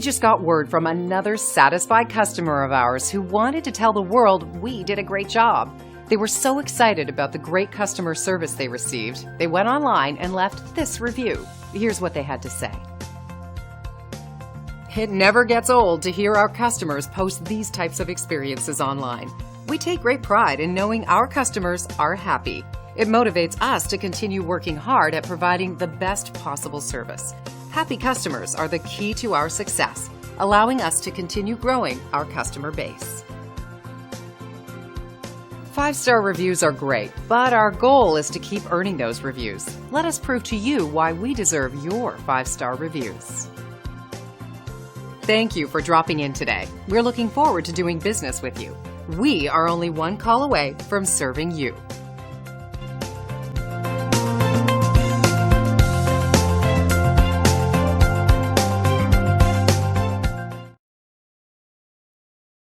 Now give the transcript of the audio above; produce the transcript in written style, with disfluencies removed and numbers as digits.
just got word from another satisfied customer of ours who wanted to tell the world we did a great job. They were so excited about the great customer service they received, they went online and left this review. Here's what they had to say. It never gets old to hear our customers post these types of experiences online. We take great pride in knowing our customers are happy. It motivates us to continue working hard at providing the best possible service. Happy customers are the key to our success, allowing us to continue growing our customer base. 5-star reviews are great, but our goal is to keep earning those reviews. Let us prove to you why we deserve your 5-star reviews. Thank you for dropping in today. We're looking forward to doing business with you. We are only one call away from serving you.